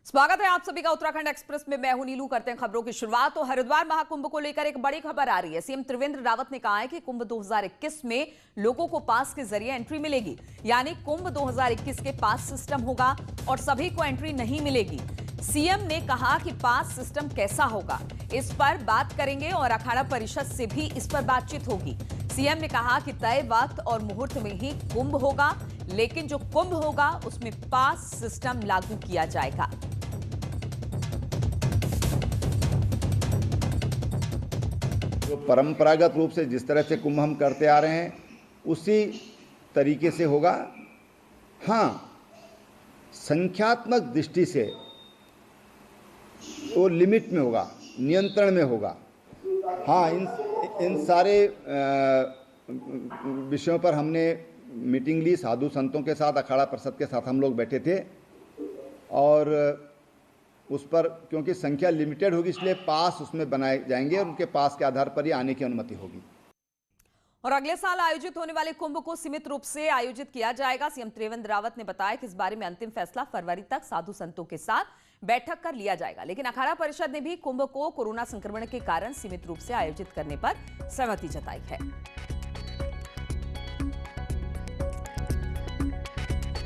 स्वागत है आप सभी का उत्तराखंड एक्सप्रेस में। मैं हूं नीलू। करते हैं खबरों की शुरुआत। तो हरिद्वार महाकुंभ को लेकर एक बड़ी खबर आ रही है। सीएम त्रिवेंद्र रावत ने कहा है कि कुंभ 2021 में लोगों को पास के जरिए एंट्री मिलेगी, यानी कुंभ 2021 के पास सिस्टम होगा और सभी को एंट्री नहीं मिलेगी। सीएम ने कहा कि पास सिस्टम कैसा होगा, इस पर बात करेंगे और अखाड़ा परिषद से भी इस पर बातचीत होगी। सीएम ने कहा कि तय वक्त और मुहूर्त में ही कुंभ होगा, लेकिन जो कुंभ होगा उसमें पास सिस्टम लागू किया जाएगा। जो परंपरागत रूप से जिस तरह से कुंभ हम करते आ रहे हैं उसी तरीके से होगा। हाँ, संख्यात्मक दृष्टि से वो लिमिट में होगा, नियंत्रण में होगा। हाँ, इन सारे विषयों पर हमने मीटिंग ली साधु संतों के साथ, अखाड़ा परिषद के साथ हम लोग बैठे थे और उस पर क्योंकि संख्या लिमिटेड होगी इसलिए पास उसमें बनाए जाएंगे और उनके पास के आधार पर ही आने की अनुमति होगी। और अगले साल आयोजित होने वाले कुंभ को सीमित रूप से आयोजित किया जाएगा। सीएम त्रिवेंद्र रावत ने बताया कि इस बारे में अंतिम फैसला फरवरी तक साधु संतों के साथ बैठक कर लिया जाएगा। लेकिन अखाड़ा परिषद ने भी कुंभ को कोरोना संक्रमण के कारण सीमित रूप से आयोजित करने पर सहमति जताई है।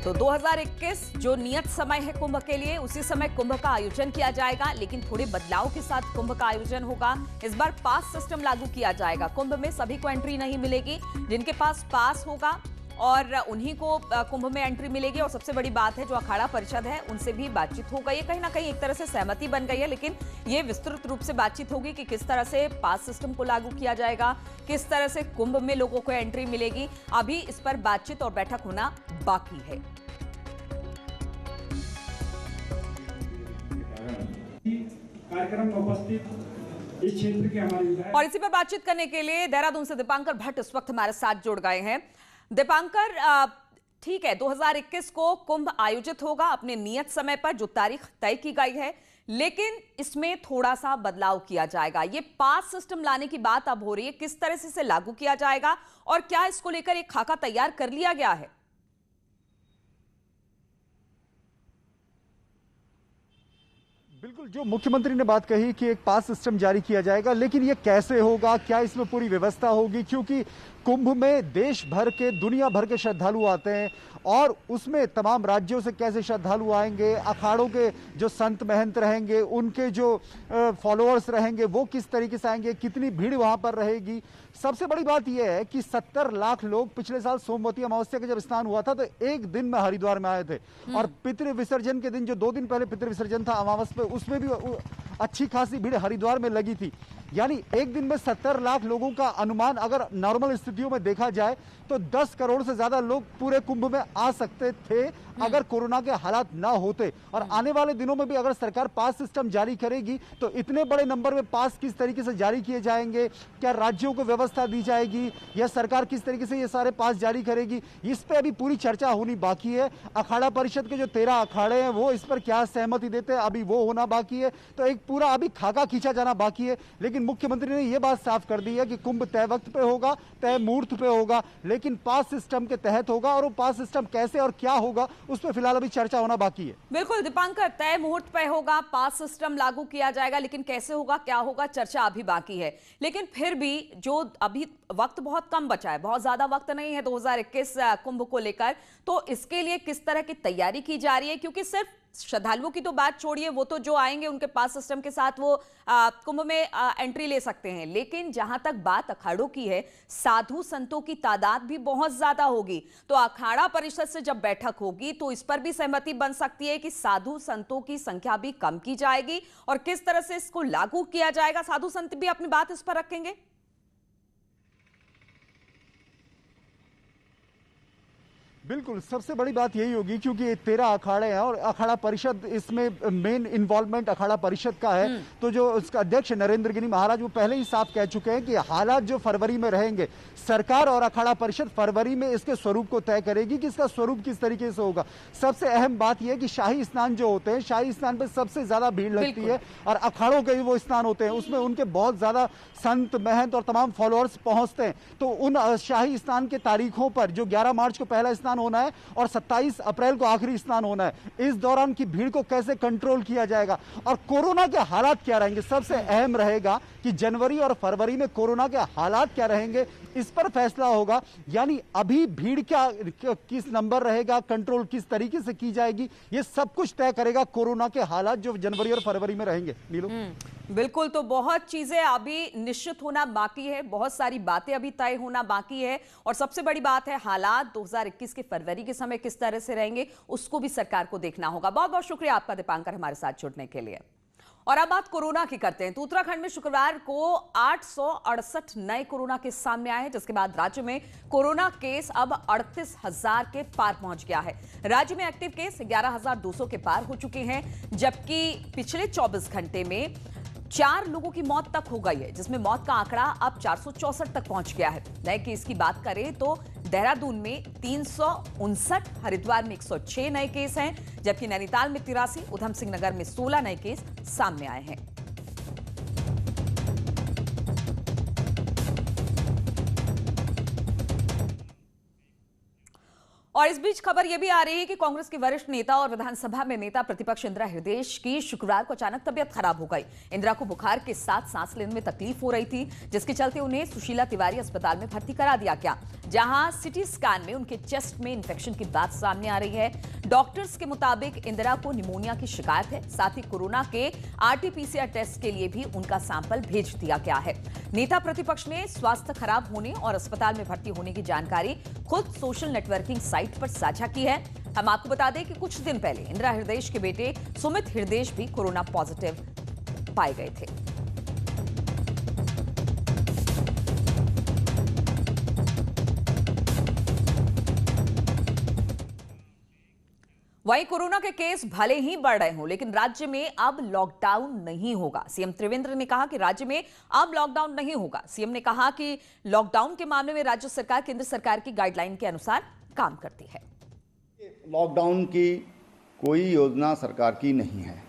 तो 2021 जो नियत समय है कुंभ के लिए, उसी समय कुंभ का आयोजन किया जाएगा, लेकिन थोड़े बदलाव के साथ कुंभ का आयोजन होगा। इस बार पास सिस्टम लागू किया जाएगा। कुंभ में सभी को एंट्री नहीं मिलेगी, जिनके पास पास होगा और उन्हीं को कुंभ में एंट्री मिलेगी। और सबसे बड़ी बात है, जो अखाड़ा परिषद है उनसे भी बातचीत हो गई है। कहीं ना कहीं एक तरह से सहमति बन गई है, लेकिन ये विस्तृत रूप से बातचीत होगी कि किस तरह से पास सिस्टम को लागू किया जाएगा, किस तरह से कुंभ में लोगों को एंट्री मिलेगी। अभी इस पर बातचीत और बैठक होना बाकी है। कार्यक्रम में उपस्थित इस क्षेत्र के हमारे विधायक और इसी पर बातचीत करने के लिए देहरादून से दीपांकर भट्ट इस वक्त हमारे साथ जुड़ गए हैं। दीपांकर, ठीक है, 2021 को कुंभ आयोजित होगा अपने नियत समय पर, जो तारीख तय की गई है, लेकिन इसमें थोड़ा सा बदलाव किया जाएगा। ये पास सिस्टम लाने की बात अब हो रही है, किस तरह से इसे लागू किया जाएगा और क्या इसको लेकर एक खाका तैयार कर लिया गया है? बिल्कुल, जो मुख्यमंत्री ने बात कही कि एक पास सिस्टम जारी किया जाएगा, लेकिन ये कैसे होगा, क्या इसमें पूरी व्यवस्था होगी, क्योंकि कुंभ में देश भर के, दुनिया भर के श्रद्धालु आते हैं और उसमें तमाम राज्यों से कैसे श्रद्धालु आएंगे, अखाड़ों के जो संत महंत रहेंगे, उनके जो फॉलोअर्स रहेंगे, वो किस तरीके से आएंगे, कितनी भीड़ वहां पर रहेगी। सबसे बड़ी बात यह है कि 70 लाख लोग पिछले साल सोमवती अमावस्या का जब स्नान हुआ था तो एक दिन में हरिद्वार में आए थे और पितृ विसर्जन के दिन, जो 2 दिन पहले पितृ विसर्जन था अमावस पे, उसमें भी अच्छी खासी भीड़ हरिद्वार में लगी थी। यानी एक दिन में 70 लाख लोगों का अनुमान अगर नॉर्मल स्थितियों में देखा जाए तो 10 करोड़ से ज्यादा लोग पूरे कुंभ में आ सकते थे अगर कोरोना के हालात ना होते। और आने वाले दिनों में भी अगर सरकार पास सिस्टम जारी करेगी तो इतने बड़े नंबर में पास किस तरीके से जारी किए जाएंगे, क्या राज्यों को व्यवस्था दी जाएगी या सरकार किस तरीके से ये सारे पास जारी करेगी, इस पर अभी पूरी चर्चा होनी बाकी है। अखाड़ा परिषद के जो 13 अखाड़े हैं वो इस पर क्या सहमति देते हैं, अभी वो होना बाकी है। तो एक पूरा अभी खाका खींचा जाना बाकी है। लेकिन मुख्यमंत्री ने यह बात साफ कर दी है कि कुंभ तय वक्त पे होगा, तय मुहूर्त पे होगा, लेकिन पास सिस्टम के तहत होगा और वो पास सिस्टम कैसे और क्या होगा उस पर फिलहाल अभी चर्चा होना बाकी है। बिल्कुल दीपांकर, तय मुहूर्त पे होगा, पास सिस्टम लागू किया जाएगा, लेकिन कैसे होगा, क्या होगा, चर्चा अभी बाकी है। लेकिन फिर भी जो अभी वक्त बहुत कम बचा है, बहुत ज्यादा वक्त नहीं है 2021 कुंभ को लेकर, तो इसके लिए किस तरह की तैयारी की जा रही है? क्योंकि सिर्फ श्रद्धालुओं की तो बात छोड़िए, वो तो जो आएंगे उनके पास सिस्टम के साथ वो कुंभ में एंट्री ले सकते हैं, लेकिन जहां तक बात अखाड़ों की है, साधु संतों की तादाद भी बहुत ज्यादा होगी। तो अखाड़ा परिषद से जब बैठक होगी तो इस पर भी सहमति बन सकती है कि साधु संतों की संख्या भी कम की जाएगी और किस तरह से इसको लागू किया जाएगा। साधु संत भी अपनी बात इस पर रखेंगे। बिल्कुल, सबसे बड़ी बात यही होगी क्योंकि 13 अखाड़े हैं और अखाड़ा परिषद इसमें मेन इन्वॉल्वमेंट अखाड़ा परिषद का है। तो जो उसका अध्यक्ष नरेंद्र गिरी महाराज वो पहले ही साफ कह चुके हैं कि हालात जो फरवरी में रहेंगे, सरकार और अखाड़ा परिषद फरवरी में इसके स्वरूप को तय करेगी कि इसका स्वरूप किस तरीके से होगा। सबसे अहम बात यह है कि शाही स्नान जो होते हैं, शाही स्नान पर सबसे ज्यादा भीड़ लगती है और अखाड़ों के वो स्नान होते हैं, उसमें उनके बहुत ज्यादा संत महंत और तमाम फॉलोअर्स पहुंचते हैं। तो उन शाही स्नान के तारीखों पर जो 11 मार्च को पहला स्नान स्नान होना है और 27 अप्रैल को आखिरी स्नान होना है। इस दौरान की भीड़ को कैसे कंट्रोल किया जाएगा और कोरोना के हालात क्या रहेंगे, सबसे अहम रहेगा कि जनवरी और फरवरी में कोरोना के हालात क्या रहेंगे, इस पर फैसला होगा। यानी अभी भीड़ क्या किस नंबर रहेगा, कंट्रोल किस तरीके से की जाएगी, ये सब कुछ तय करेगा कोरोना के हालात जो जनवरी और फरवरी में रहेंगे। नीलू, बिल्कुल, तो बहुत चीजें अभी निश्चित होना बाकी है, बहुत सारी बातें अभी तय होना बाकी है और सबसे बड़ी बात है हालात 2021 के फरवरी के समय किस तरह से रहेंगे उसको भी सरकार को देखना होगा। बहुत बहुत शुक्रिया आपका दीपांकर हमारे साथ जुड़ने के लिए। और अब बात कोरोना की करते हैं तो उत्तराखंड में शुक्रवार को 868 नए कोरोना केस सामने आए हैं, जिसके बाद राज्य में कोरोना केस अब 38,000 के पार पहुंच गया है। राज्य में एक्टिव केस 11,200 के पार हो चुके हैं, जबकि पिछले 24 घंटे में 4 लोगों की मौत तक हो गई है, जिसमें मौत का आंकड़ा अब 464 तक पहुंच गया है। नए केस की बात करें तो देहरादून में 359, हरिद्वार में 106 नए केस हैं, जबकि नैनीताल में 83, उधम सिंह नगर में 16 नए केस सामने आए हैं। और इस बीच खबर यह भी आ रही है कि कांग्रेस के वरिष्ठ नेता और विधानसभा में नेता प्रतिपक्ष इंदिरा हृदयेश की शुक्रवार को अचानक तबियत खराब हो गई। इंदिरा को बुखार के साथ सांस लेने में तकलीफ हो रही थी, जिसके चलते उन्हें सुशीला तिवारी अस्पताल में भर्ती करा दिया गया, जहां सिटी स्कैन में उनके चेस्ट में इंफेक्शन की बात सामने आ रही है। डॉक्टर्स के मुताबिक इंदिरा को निमोनिया की शिकायत है, साथ ही कोरोना के RT-PCR टेस्ट के लिए भी उनका सैंपल भेज दिया गया है। नेता प्रतिपक्ष ने स्वास्थ्य खराब होने और अस्पताल में भर्ती होने की जानकारी खुद सोशल नेटवर्किंग साइट पर साझा की है। हम आपको बता दें कि कुछ दिन पहले इंदिरा हृदयेश के बेटे सुमित हृदयेश भी कोरोना पॉजिटिव पाए गए थे। वहीं कोरोना के केस भले ही बढ़ रहे हों, लेकिन राज्य में अब लॉकडाउन नहीं होगा। सीएम त्रिवेंद्र ने कहा कि राज्य में अब लॉकडाउन नहीं होगा। सीएम ने कहा कि लॉकडाउन के मामले में राज्य सरकार केंद्र सरकार की गाइडलाइन के अनुसार काम करती है। लॉकडाउन की कोई योजना सरकार की नहीं है।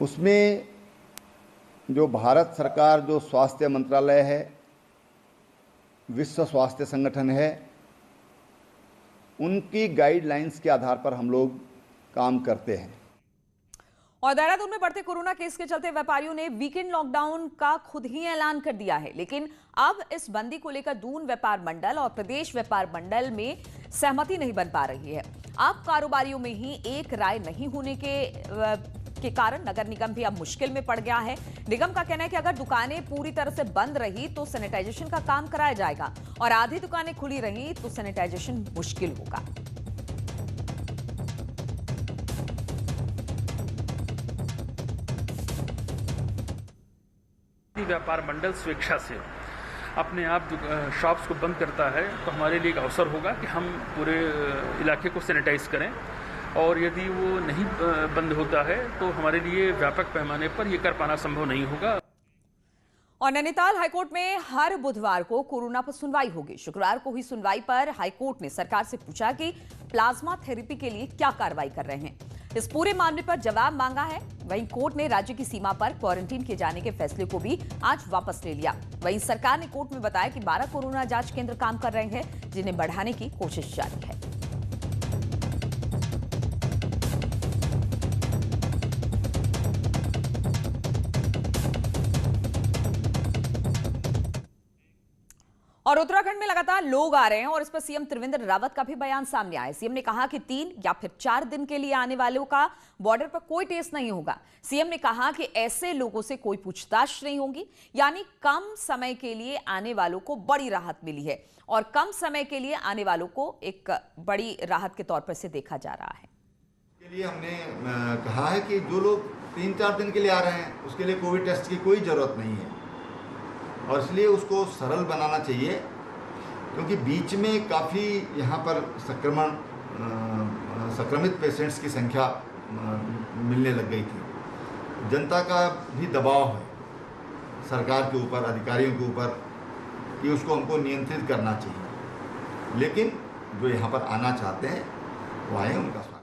उसमें जो भारत सरकार, जो स्वास्थ्य मंत्रालय है, विश्व स्वास्थ्य संगठन है, उनकी गाइडलाइंस के आधार पर हम लोग काम करते हैं। और देहरादून में बढ़ते कोरोना केस के चलते व्यापारियों ने वीकेंड लॉकडाउन का खुद ही ऐलान कर दिया है, लेकिन अब इस बंदी को लेकर दून व्यापार मंडल और प्रदेश व्यापार मंडल में सहमति नहीं बन पा रही है। अब कारोबारियों में ही एक राय नहीं होने के कारण नगर निगम भी अब मुश्किल में पड़ गया है। निगम का कहना है कि अगर दुकानें पूरी तरह से बंद रही तो सैनिटाइजेशन का काम कराया जाएगा और आधी दुकानें खुली रही तो सैनिटाइजेशन मुश्किल होगा। व्यापार मंडल स्वेच्छा से अपने आप शॉप्स को बंद करता है तो हमारे लिए एक अवसर होगा कि हम पूरे इलाके को सैनिटाइज करें, और यदि वो नहीं बंद होता है तो हमारे लिए व्यापक पैमाने पर ये कर पाना संभव नहीं होगा। और नैनीताल हाईकोर्ट में हर बुधवार को कोरोना पर सुनवाई होगी। शुक्रवार को हुई सुनवाई पर हाईकोर्ट ने सरकार से पूछा कि प्लाज्मा थेरेपी के लिए क्या कार्रवाई कर रहे हैं। इस पूरे मामले पर जवाब मांगा है। वहीं कोर्ट ने राज्य की सीमा पर क्वारंटीन किए जाने के फैसले को भी आज वापस ले लिया। वहीं सरकार ने कोर्ट में बताया कि 12 कोरोना जांच केंद्र काम कर रहे हैं, जिन्हें बढ़ाने की कोशिश जारी है। और उत्तराखंड में लगातार लोग आ रहे हैं और इस पर सीएम त्रिवेंद्र रावत का भी बयान सामने आया। सीएम ने कहा कि 3 या फिर 4 दिन के लिए आने वालों का बॉर्डर पर कोई टेस्ट नहीं होगा। सीएम ने कहा कि ऐसे लोगों से कोई पूछताछ नहीं होगी, यानी कम समय के लिए आने वालों को बड़ी राहत मिली है और कम समय के लिए आने वालों को एक बड़ी राहत के तौर पर से देखा जा रहा है। इसके लिए हमने कहा है कि जो लोग 3-4 दिन के लिए आ रहे हैं उसके लिए कोविड टेस्ट की कोई ज़रूरत नहीं है, और इसलिए उसको सरल बनाना चाहिए, क्योंकि बीच में काफ़ी यहाँ पर संक्रमित पेशेंट्स की संख्या मिलने लग गई थी। जनता का भी दबाव है सरकार के ऊपर, अधिकारियों के ऊपर, कि उसको हमको नियंत्रित करना चाहिए। लेकिन जो यहाँ पर आना चाहते हैं वो आए, उनका स्वागत।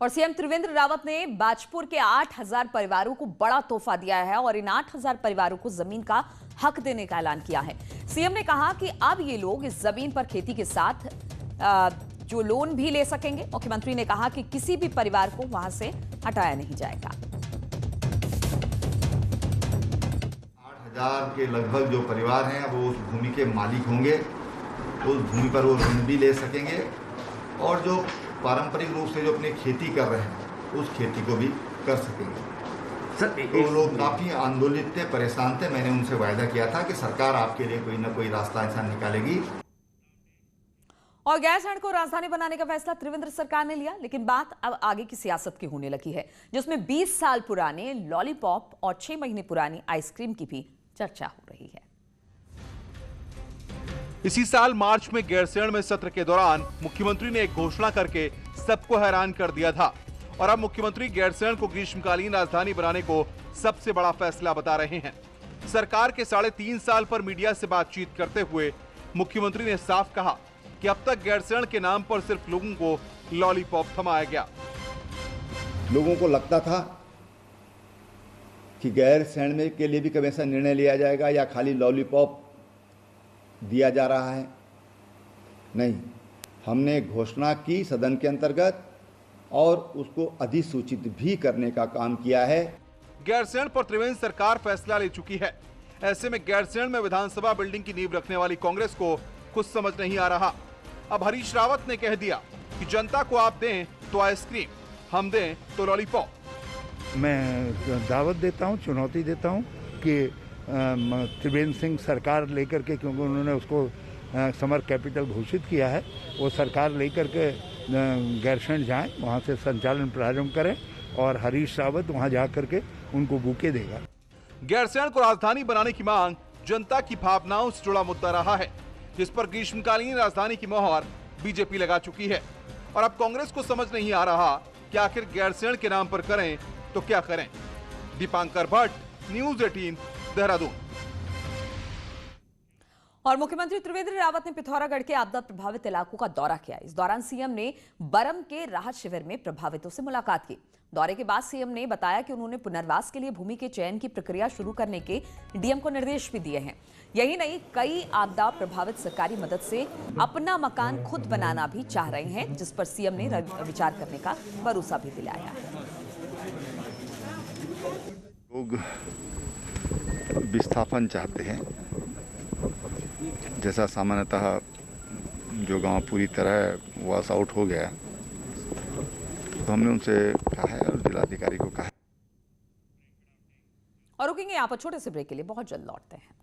और सीएम त्रिवेंद्र रावत ने बाजपुर के 8,000 परिवारों को बड़ा तोहफा दिया है और इन 8,000 परिवारों को जमीन का हक देने का ऐलान किया है। सीएम ने कहा कि अब ये लोग इस जमीन पर खेती के साथ जो लोन भी ले सकेंगे। मुख्यमंत्री ने कहा कि किसी भी परिवार को वहां से हटाया नहीं जाएगा। 8,000 के लगभग जो परिवार हैं वो उस भूमि के मालिक होंगे, उस भूमि पर वो ऋण भी ले सकेंगे और जो पारंपरिक रूप से जो अपनी खेती कर रहे हैं उस खेती को भी कर सकेंगे। तो लोग काफ़ी आंदोलित थे, परेशान थे। मैंने उनसे वायदा किया था कि सरकार आपके लिए कोई ना कोई रास्ता ऐसा निकालेगी। और गैरसैंण को राजधानी बनाने का फैसला त्रिवेंद्र सरकार ने लिया, लेकिन बात अब आगे की सियासत की होने लगी है, जिसमें 20 साल पुराने लॉलीपॉप और 6 महीने पुरानी आइसक्रीम की भी चर्चा हो रही है। इसी साल मार्च में गैरसैंण में सत्र के दौरान मुख्यमंत्री ने एक घोषणा करके सबको हैरान कर दिया था और अब मुख्यमंत्री गैरसैंण को ग्रीष्मकालीन राजधानी बनाने को सबसे बड़ा फैसला बता रहे हैं। सरकार के 3.5 साल पर मीडिया से बातचीत करते हुए मुख्यमंत्री ने साफ कहा कि अब तक गैरसैंण के नाम पर सिर्फ लोगों को लॉलीपॉप थमाया गया। लोगों को लगता था कि गैरसैंण में के लिए भी कभी ऐसा निर्णय लिया जाएगा या खाली लॉलीपॉप दिया जा रहा है। नहीं, हमने घोषणा की सदन के अंतर्गत और उसको अधिसूचित भी करने का काम किया है। गैरसैंण पर त्रिवेंद्र सरकार फैसला ले चुकी है। ऐसे में गैरसैंण में विधानसभा बिल्डिंग की नींव रखने वाली कांग्रेस को कुछ समझ नहीं आ रहा। अब हरीश रावत ने कह दिया कि जनता को आप दें तो आइसक्रीम, हम दें तो लॉलीपॉप। मैं दावत देता हूं, चुनौती देता हूं कि त्रिवेंद्र सिंह सरकार लेकर के, क्योंकि उन्होंने उसको समर कैपिटल घोषित किया है, वो सरकार लेकर के गैरसैंण जाएं, वहां से संचालन प्रारंभ करें और हरीश रावत वहां जाकर के उनको बुके देगा। गैरसैंण को राजधानी बनाने की मांग जनता की भावनाओं से जुड़ा मुद्दा रहा है, जिस पर ग्रीष्मकालीन राजधानी की मोहर बीजेपी लगा चुकी है और अब कांग्रेस को समझ नहीं आ रहा कि आखिर गैरसैंण के नाम पर करें तो क्या करें। दीपांकर भट्ट, न्यूज़ 18, देहरादून। और मुख्यमंत्री त्रिवेंद्र रावत ने पिथौरागढ़ के आपदा प्रभावित इलाकों का दौरा किया। इस दौरान सीएम ने बरम के राहत शिविर में प्रभावितों से मुलाकात की। दौरे के बाद सीएम ने बताया कि उन्होंने पुनर्वास के लिए भूमि के चयन की प्रक्रिया शुरू करने के डीएम को निर्देश भी दिए हैं। यही नहीं, कई आपदा प्रभावित सरकारी मदद से अपना मकान खुद बनाना भी चाह रहे हैं, जिस पर सीएम ने विचार करने का भरोसा भी दिलाया। लोग विस्थापन चाहते हैं, जैसा सामान्यतः जो गांव पूरी तरह वॉश आउट हो गया, तो हमने उनसे कहा है और जिलाधिकारी को कहा है। और रुकेंगे यहाँ पर छोटे से ब्रेक के लिए, बहुत जल्द लौटते हैं।